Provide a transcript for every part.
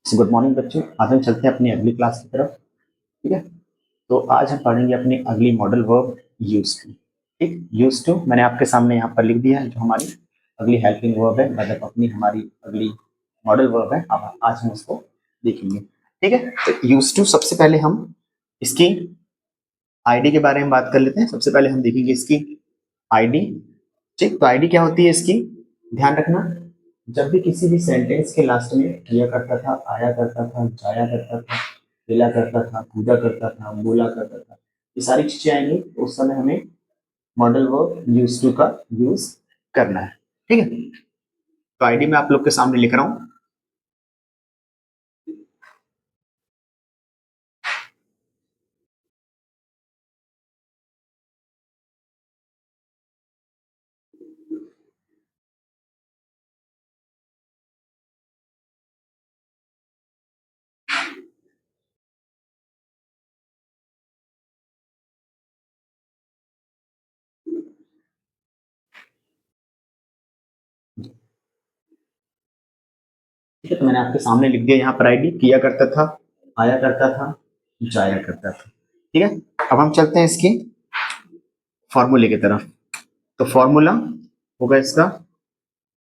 Good morning बच्चों। आज हम चलते हैं अपनी अगली क्लास की तरफ। ठीक है, तो आज हम पढ़ेंगे अपनी अगली मॉडल वर्ब यूज टू। ठीक, यूज टू मैंने आपके सामने यहाँ पर लिख दिया है, जो हमारी अगली हेल्पिंग वर्ब है, मतलब अपनी हमारी अगली मॉडल वर्ब है। अब आज हम उसको देखेंगे। ठीक है, तो यूज टू सबसे पहले हम इसकी आईडी के बारे में बात कर लेते हैं। सबसे पहले हम देखेंगे इसकी आईडी। ठीक, तो आईडी क्या होती है इसकी, ध्यान रखना। जब भी किसी भी सेंटेंस के लास्ट में किया करता था, आया करता था, जाया करता था, खेला करता था, पूजा करता था, बोला करता था, ये सारी चीजें आएंगी, तो उस समय हमें मॉडल वर्ब यूज टू का यूज करना है। ठीक है, तो आईडी में आप लोग के सामने लिख रहा हूं। ठीक है, तो मैंने आपके सामने लिख दिया यहाँ पर आईडी। किया करता था, आया करता था, जाया करता था। ठीक है, अब हम चलते हैं इसकी फॉर्मूले की तरफ। तो फॉर्मूला होगा इसका,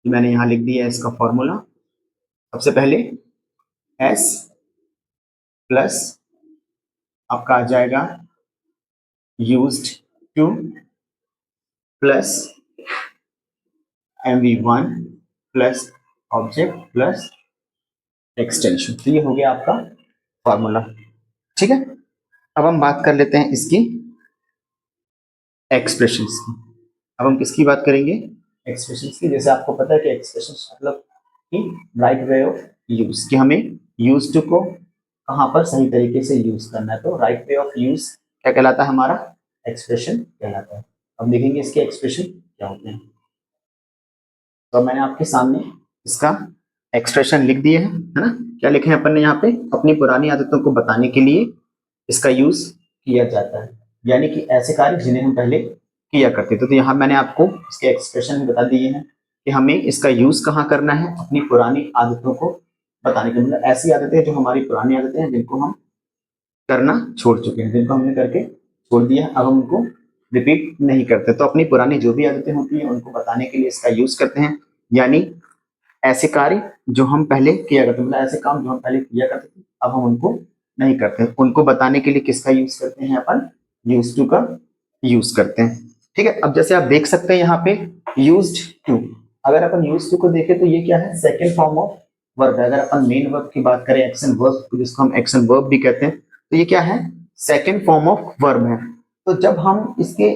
मैंने यहाँ लिख दिया है इसका फॉर्मूला। सबसे पहले एस प्लस आपका आ जाएगा used two plus mv1 plus object plus extension. तो ये हो गया आपका फॉर्मूला। ठीक है, अब हम बात कर लेते हैं इसकी एक्सप्रेशंस की। अब हम किसकी बात करेंगे, एक्सप्रेशंस की। जैसे आपको पता है कि एक्सप्रेशंस मतलब कि राइट वे ऑफ यूज, कि हमें यूज टू को कहाँ पर सही तरीके से यूज करना है। तो राइट वे ऑफ यूज क्या कहलाता है, हमारा एक्सप्रेशन कहलाता है। अब देखेंगे इसके एक्सप्रेशन क्या होते हैं। तो मैंने आपके सामने इसका एक्सप्रेशन लिख दिए है ना। क्या लिखे हैं अपन ने यहाँ पे, अपनी पुरानी आदतों को बताने के लिए इसका यूज किया जाता है, यानी कि ऐसे कार्य जिन्हें हम पहले किया करते थे। तो यहाँ मैंने आपको इसके एक्सप्रेशन बता दिए हैं कि हमें इसका यूज कहाँ करना है, अपनी पुरानी आदतों को बताने के लिए। मतलब ऐसी आदतें जो हमारी पुरानी आदतें हैं, जिनको हम करना छोड़ चुके हैं, जिनको हमने करके छोड़ दिया, अब हम उनको रिपीट नहीं करते। तो अपनी पुरानी जो भी आदतें होती हैं उनको बताने के लिए इसका यूज करते हैं। यानी ऐसे कार्य जो हम पहले किया करते, मतलब ऐसे काम जो हम पहले किया करते थे, अब हम उनको नहीं करते। उनको बताने के लिए किसका यूज करते हैं, अपन यूज टू का यूज करते हैं। ठीक है, अब जैसे आप देख सकते हैं यहाँ पे यूज्ड टू, अगर अपन यूज टू को देखें तो ये क्या है, सेकेंड फॉर्म ऑफ वर्ब है। अगर अपन मेन वर्ब की बात करें, एक्शन वर्ब, जिसको हम एक्शन वर्ब भी कहते हैं, तो ये क्या है, सेकेंड फॉर्म ऑफ वर्ब है। तो जब हम इसके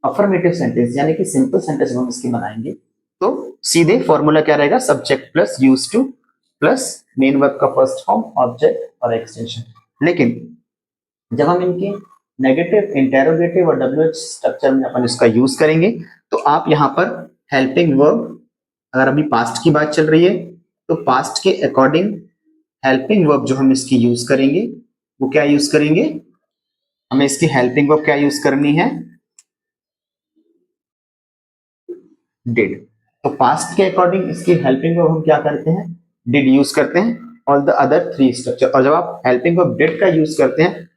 अफर्मेटिव सेंटेंस यानी कि सिंपल सेंटेंस हम इसकी बनाएंगे, तो सीधे फॉर्मूला क्या रहेगा, subject plus use two plus main verb का फर्स्ट फॉर्म, ऑब्जेक्ट और एक्सटेंशन। लेकिन जब हम इनके नेगेटिव, इंटेरोगेटिव और डब्ल्यूएच स्ट्रक्चर में अपन इसका यूज करेंगे, तो आप यहाँ पर हेल्पिंग वर्ब, अगर अभी पास्ट की बात चल रही है तो पास्ट के अकॉर्डिंग हेल्पिंग वर्ब जो हम इसकी यूज करेंगे, वो क्या यूज करेंगे, हमें इसकी हेल्पिंग वर्ब क्या यूज करनी है, डिड। तो पास्ट के अकॉर्डिंग इसकी हेल्पिंग वर्ब हम क्या करते हैं, डिड यूज करते हैं, all the other three structure. और जब आप हेल्पिंग वर्ब डिड का यूज करते हैं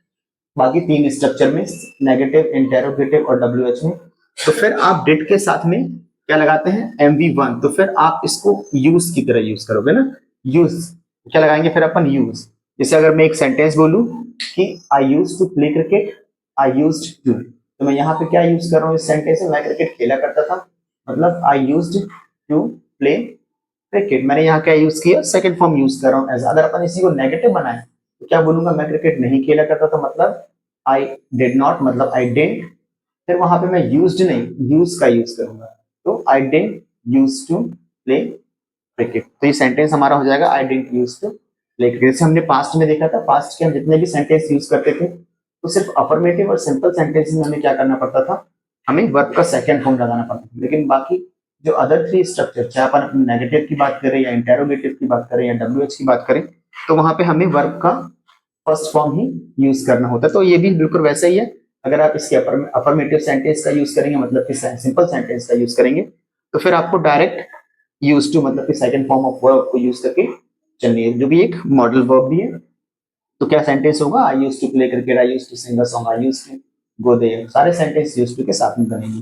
बाकी तीन स्ट्रक्चर में, नेगेटिव, इंटेरोगेटिव और डब्ल्यूएच में, तो फिर आप डिड के साथ में क्या लगाते हैं, mv1। तो फिर आप इसको यूज की तरह यूज करोगे ना, यूज क्या लगाएंगे फिर अपन, यूज। जैसे अगर मैं एक सेंटेंस बोलूं कि I use to play cricket, I use to, तो मैं यहाँ पे क्या यूज कर रहा हूँ इस सेंटेंस में, मैं क्रिकेट खेला करता था, मतलब आई यूज टू प्ले क्रिकेट। मैंने यहाँ क्या यूज किया, सेकंड फॉर्म यूज कर रहा हूँ। अगर अपन इसी को नेगेटिव बनाए तो क्या बोलूंगा, मैं क्रिकेट नहीं खेला करता था, मतलब आई डिड नॉट, मतलब आई डिड। फिर वहां पे मैं यूज्ड नहीं, यूज का यूज करूंगा, तो I did use to play cricket. तो ये सेंटेंस हमारा हो जाएगा I did use to play cricket. जैसे हमने पास्ट में देखा था, पास्ट के हम जितने भी सेंटेंस यूज करते थे, तो सिर्फ अफर्मेटिव और सिंपल सेंटेंस में हमें क्या करना पड़ता था, हमें वर्ब का सेकंड फॉर्म लगाना पड़ता था। लेकिन बाकी जो अदर थ्री स्ट्रक्चर, चाहे अपन नेगेटिव की बात करें या इंटेरोगेटिव की बात करें या डब्ल्यूएच की बात करें, तो वहां पे हमें वर्ब का फर्स्ट फॉर्म ही यूज करना होता है। तो ये भी बिल्कुल वैसा ही है। अगर आप इसके अफर्मेटिव सेंटेंस का यूज करेंगे, मतलब कि सिंपल सेंटेंस का यूज करेंगे, तो फिर आपको डायरेक्ट यूज टू, मतलब कि सेकंड फॉर्म ऑफ वर्ब को यूज करके चलनी है, जो भी एक मॉडल वर्ब भी है। तो क्या सेंटेंस होगा, I used to play cricket, I used to sing a song, I used to go there, सारे सेंटेंस यूज्ड टू के साथ में बनेंगे।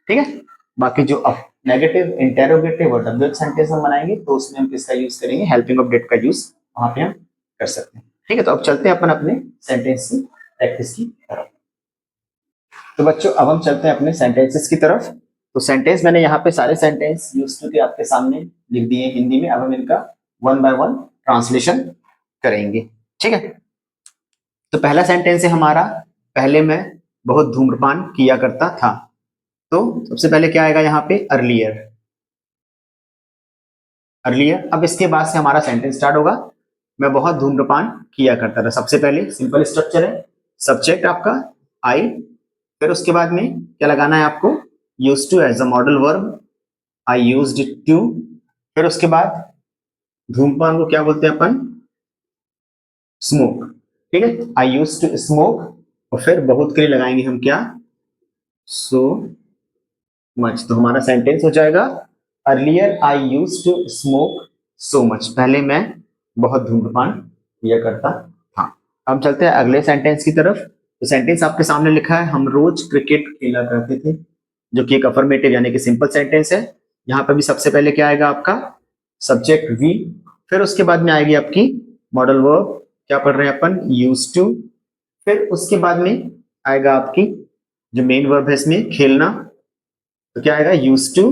ठीक है। बाकी जो अब नेगेटिव, इंटेरोगेटिव और डब्ल्यूएच सेंटेंस हम बनाएंगे तो उसमें हम किसका यूज करेंगे, हेल्पिंग ऑफ डेट का यूज वहां पे हम कर सकते हैं। ठीक है, तो अब चलते हैं अपन अपने सेंटेंस की प्रैक्टिस की तरफ। तो बच्चों अब हम चलते हैं अपने सेंटेंसेस की तरफ। तो सेंटेंस मैंने यहाँ पे सारे सेंटेंस यूज टू के आपके सामने लिख दिए हिंदी में। अब हम इनका वन बाय वन ट्रांसलेशन करेंगे। ठीक है। तो पहला सेंटेंस है हमारा, पहले मैं बहुत धूम्रपान किया करता था। तो सबसे पहले क्या आएगा यहाँ पे, अर्लियर। अर्लियर, अब इसके बाद से हमारा सेंटेंस स्टार्ट होगा, मैं बहुत धूम्रपान किया करता था। सबसे पहले सिंपल स्ट्रक्चर है, सब्जेक्ट आपका आई, फिर उसके बाद में क्या लगाना है आपको, use to as a modal verb, I used to. फिर उसके बाद धूम्रपान को क्या बोलते हैं अपन, स्मोक। ठीक है, आई यूज टू स्मोक। और फिर बहुत के लिए लगाएंगे हम क्या, सो मच। तो हमारा सेंटेंस हो जाएगा, earlier I use to smoke so much, पहले मैं बहुत धूम्रपान किया करता था। अब चलते हैं अगले सेंटेंस की तरफ। तो सेंटेंस आपके सामने लिखा है, हम रोज क्रिकेट खेला करते थे, जो कि एक अफर्मेटिव यानी कि सिंपल सेंटेंस है। यहाँ पे भी सबसे पहले क्या आएगा आपका, सब्जेक्ट वी, फिर उसके बाद में आएगी आपकी मॉडल वर्ब, क्या पढ़ रहे हैं अपन, यूज टू। फिर उसके बाद में आएगा आपकी जो मेन वर्ब है इसमें, खेलना, तो क्या आएगा, यूज टू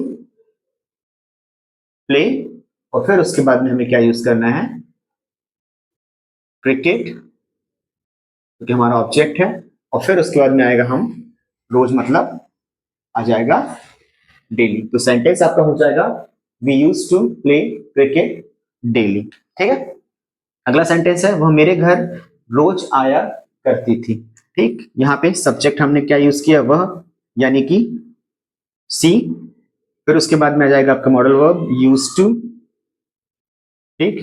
प्ले। और फिर उसके बाद में हमें क्या यूज करना है, क्रिकेट, क्योंकि हमारा ऑब्जेक्ट है। और फिर उसके बाद में आएगा हम रोज, मतलब आ जाएगा डेली। तो सेंटेंस आपका हो जाएगा, we use to play cricket daily. ठीक है। अगला सेंटेंस है, वह मेरे घर रोज आया करती थी। ठीक, यहाँ पे सब्जेक्ट हमने क्या यूज किया, वह, यानी कि सी। फिर उसके बाद में आ जाएगा आपका मॉडल वर्ब, यूज टू। ठीक,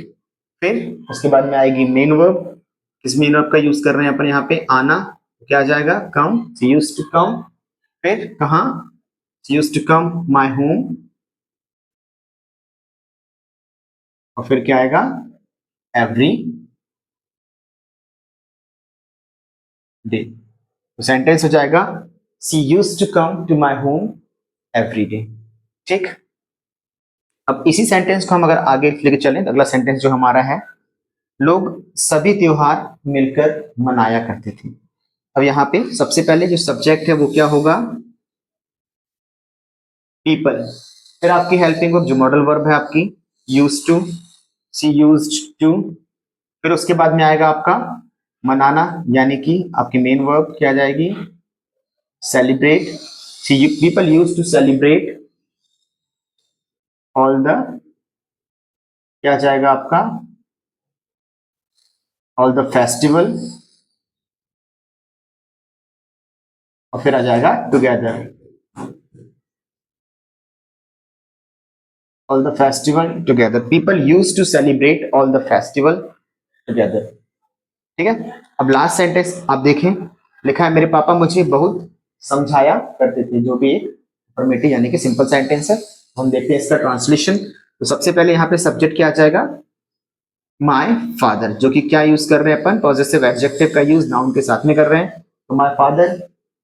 फिर उसके बाद में आएगी मेन वर्ब। किस मेन वर्ब का यूज कर रहे हैं अपन यहाँ पे, आना, तो क्या आ जाएगा, कम, सी यूज टू कम। फिर कहाँ, she use to come my home. और फिर क्या आएगा, एवरी डे। तो सेंटेंस हो जाएगा, she use to come to my home every day. ठीक, अब इसी सेंटेंस को हम अगर आगे लेके चलें, तो अगला सेंटेंस जो हमारा है, लोग सभी त्योहार मिलकर मनाया करते थे। अब यहाँ पे सबसे पहले जो सब्जेक्ट है वो क्या होगा, पीपल। फिर आपकी हेल्पिंग वर्ब जो मॉडल वर्ब है आपकी, use to, see used to. फिर उसके बाद में आएगा आपका मनाना, यानी कि आपकी मेन वर्ब क्या आ जाएगी, celebrate, see people use to celebrate all the, क्या जाएगा आपका, ऑल द फेस्टिवल। और फिर आ जाएगा together, all the festival together, people use to celebrate all the festival together. ठीक है। अब लास्ट सेंटेंस आप देखें, लिखा है, मेरे पापा मुझे बहुत समझाया करते थे, जो भी एक अफर्मेटिव यानी कि सिंपल सेंटेंस है। हम देखते हैं इसका ट्रांसलेशन। तो सबसे पहले यहाँ पे सब्जेक्ट क्या आ जाएगा, माय फादर, जो कि क्या यूज कर रहे हैं अपन, पॉजिटिव एडजेक्टिव का यूज नाउन के साथ में कर रहे हैं, तो माय फादर।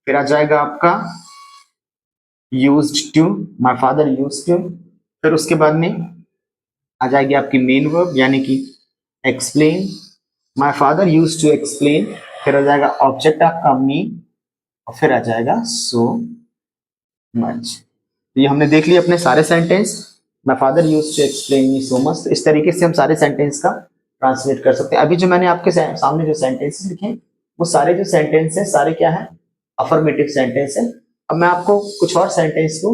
फिर आ जाएगा आपका used to, my father used to. फिर उसके बाद में आ जाएगी आपकी मेन वर्ब, यानी कि explain, my father used to explain. फिर आ जाएगा ऑब्जेक्ट आपका मी, और फिर आ जाएगा सो मच। तो ये हमने देख लिया अपने सारे sentence, my father used to explain me so much. तो इस तरीके से हम सारे सेंटेंस का ट्रांसलेट कर सकते हैं। अभी जो मैंने आपके सामने जो सेंटेंसेस लिखे वो सारे जो सेंटेंस है, सारे क्या है, अफर्मेटिव सेंटेंस है। अब मैं आपको कुछ और सेंटेंस को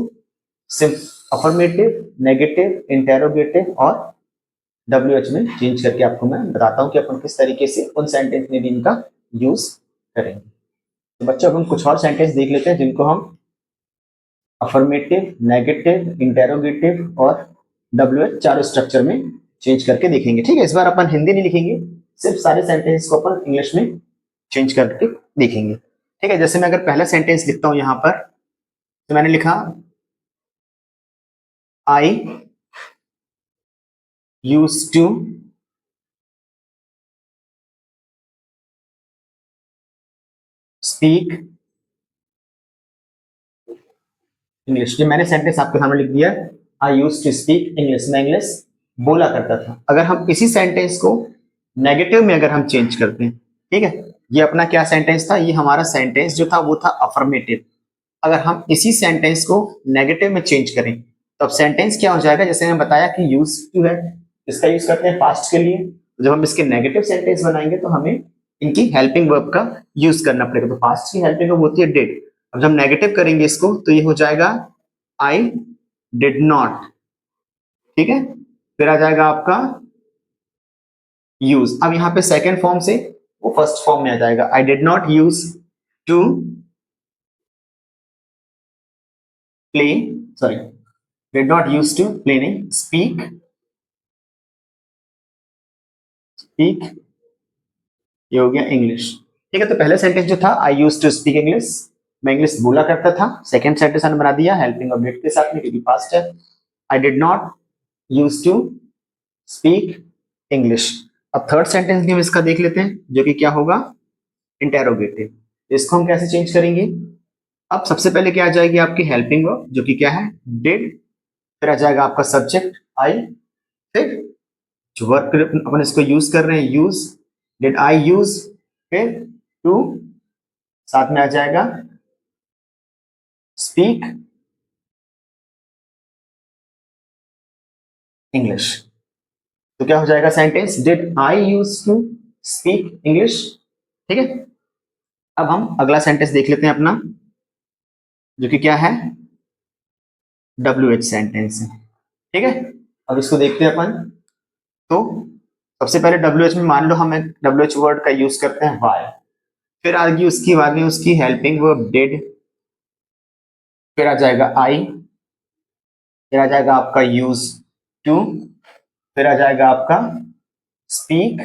अफर्मेटिव, नेगेटिव, इंटेरोगेटिव और WH में चेंज करके आपको मैं बताता हूँ कि अपन किस तरीके से उन सेंटेंस में भी इनका यूज करेंगे। तो बच्चों अब हम कुछ और सेंटेंस देख लेते हैं जिनको हम अफर्मेटिव, नेगेटिव, इंटेरोगेटिव और WH चारों स्ट्रक्चर में चेंज करके देखेंगे। ठीक है, इस बार अपन हिंदी नहीं लिखेंगे, सिर्फ सारे सेंटेंस को अपन इंग्लिश में चेंज करके देखेंगे। ठीक है, जैसे मैं अगर पहला सेंटेंस लिखता हूं यहां पर, तो मैंने लिखा, आई यूज टू स्पीक इंग्लिश। जो मैंने सेंटेंस आपके सामने लिख दिया, आई यूज टू स्पीक इंग्लिश, मैं इंग्लिश बोला करता था। अगर हम इसी सेंटेंस को नेगेटिव में अगर हम चेंज करते हैं, ठीक है, ये अपना क्या सेंटेंस था, ये हमारा सेंटेंस जो था वो था अफर्मेटिव। अगर हम इसी सेंटेंस को नेगेटिव में चेंज करें तो अब सेंटेंस क्या हो जाएगा, जैसे मैंने बताया कि यूज टू है, इसका यूज करते हैं पास्ट के लिए। जब हम इसके नेगेटिव सेंटेंस बनाएंगे तो हमें इनकी हेल्पिंग वर्ब का यूज करना पड़ेगा। तो पास्ट की हेल्पिंग वर्ब होती है डिड। अब जब हम नेगेटिव करेंगे इसको तो ये हो जाएगा आई डिड नॉट, ठीक है। फिर आ जाएगा आपका यूज। अब यहाँ पे सेकेंड फॉर्म से वो फर्स्ट फॉर्म में आ जाएगा, I did not use to play, sorry, did not used to play नहीं, speak ये हो गया इंग्लिश, ठीक है। तो पहले सेंटेंस जो था आई यूज टू स्पीक इंग्लिश, मैं इंग्लिश बोला करता था। सेकंड सेंटेंस हमने बना दिया हेल्पिंग ऑब्जेक्ट के साथ में क्योंकि पास्ट है, I did not use to speak English. अब थर्ड सेंटेंस भी हम इसका देख लेते हैं जो कि क्या होगा, इंटेरोगेटिव। इसको हम कैसे चेंज करेंगे, अब सबसे पहले क्या आ जाएगी आपकी हेल्पिंग वर्ब जो कि क्या है डिड, फिर आ जाएगा आपका सब्जेक्ट आई, फिर जो वर्क अपन इसको यूज कर रहे हैं यूज, डिड आई यूज, फिर टू, साथ में आ जाएगा स्पीक इंग्लिश। तो क्या हो जाएगा sentence, did I use to speak English, ठीक है। अब हम अगला सेंटेंस देख लेते हैं अपना जो कि क्या है WH सेंटेंस है, ठीक है। अब इसको देखते हैं अपन। तो सबसे पहले WH में मान लो हमें WH वर्ड का यूज करते हैं वाई, फिर आगे उसकी हेल्पिंग वर्ब डिड, फिर आ जाएगा आई, फिर आ जाएगा आपका यूज टू, फिर आ जाएगा आपका स्पीक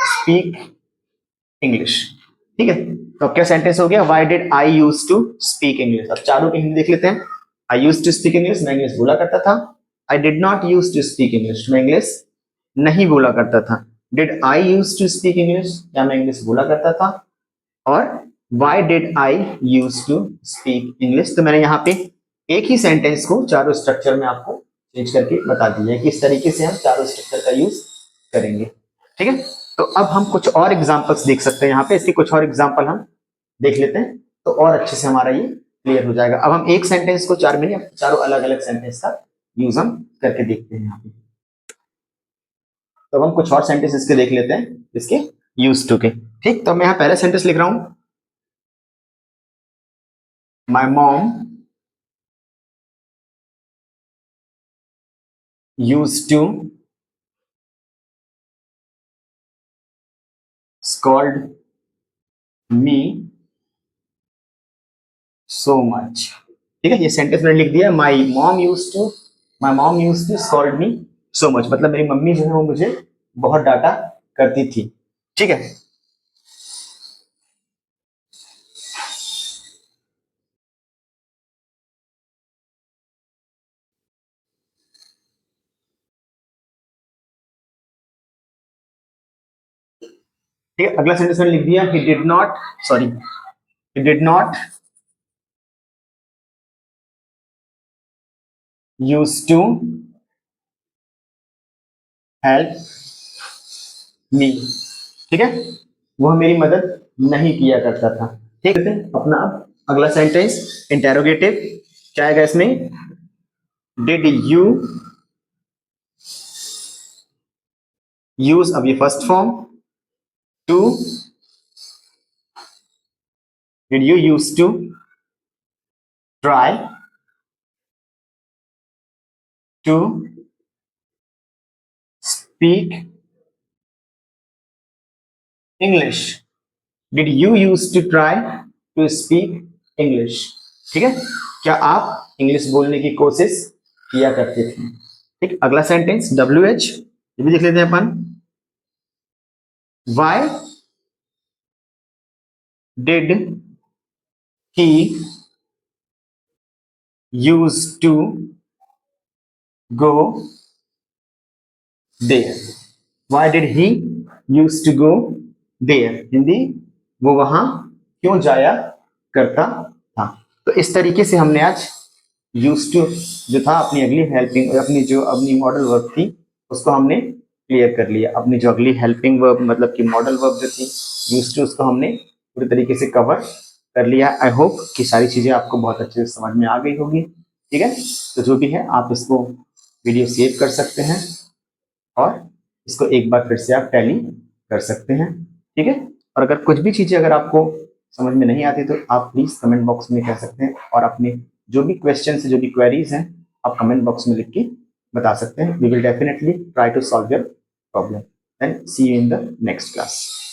स्पीक इंग्लिश, ठीक है। तो अब क्या सेंटेंस हो गया, why did I use to speak English. अब चारों की हिंदी देख लेते हैं। I use to speak English, मैं इंग्लिश बोला करता था। I did not use to speak English, मैं इंग्लिश नहीं बोला करता था। Did I use to speak English, या मैं इंग्लिश बोला करता था। और why did I use to speak English. तो मैंने यहाँ पे एक ही सेंटेंस को चारों स्ट्रक्चर में आपको चेंज करके बता दिया है कि इस तरीके से हम चारों स्ट्रक्चर का यूज करेंगे, ठीक है। तो अब हम कुछ और एग्जांपल्स देख सकते हैं यहाँ पे, इसके कुछ और एग्जांपल हम देख लेते हैं तो और अच्छे से हमारा ये क्लियर हो जाएगा। अब हम एक सेंटेंस को चार मिनट चारों अलग अलग सेंटेंस का यूज हम करके देखते हैं यहाँ पे। तो अब हम कुछ और सेंटेंस इसके देख लेते हैं इसके यूज टू के, ठीक। तो मैं यहाँ पहला सेंटेंस लिख रहा हूं, my mom use to scold me so much, ठीक है। ये सेंटेंस मैंने लिख दिया, my mom use to scold me so much, मतलब मेरी मम्मी जो है वो मुझे बहुत डांटा करती थी, ठीक है। ठीक है, अगला सेंटेंस मैंने लिख दिया, he did not, sorry, he did not use to help me, ठीक है, वह मेरी मदद नहीं किया करता था, ठीक है। अपना अगला सेंटेंस इंटेरोगेटिव क्या आएगा इसमें, डिड यू यूज, अब ये first form, two, did you use to try to speak English, did you use to try to speak English, ठीक है। क्या आप इंग्लिश बोलने की कोशिश किया करते थे, ठीक। अगला सेंटेंस WH, ये भी देख लेते हैं अपन, why did he use to go there, why did he use to go there, Hindi वो वहां क्यों जाया करता था। तो इस तरीके से हमने आज यूज टू जो था अपनी अगली हेल्पिंग अपनी मॉडल वर्ब थी उसको हमने क्लियर कर लिया। अपनी जो अगली हेल्पिंग वर्ब मतलब कि मॉडल वर्ब जो थी यूज टू उसको हमने पूरी तरीके से कवर कर लिया। आई होप कि सारी चीजें आपको बहुत अच्छे से समझ में आ गई होगी। ठीक है, तो जो भी है आप इसको वीडियो सेव कर सकते हैं और इसको एक बार फिर से आप टैली कर सकते हैं। ठीक है, और अगर कुछ भी चीजें अगर आपको समझ में नहीं आती तो आप प्लीज कमेंट बॉक्स में कह सकते हैं और अपने जो भी क्वेश्चन जो भी क्वेरीज हैं आप कमेंट बॉक्स में लिख के बता सकते हैं। We will definitely try to solve your problem and see you in the next class.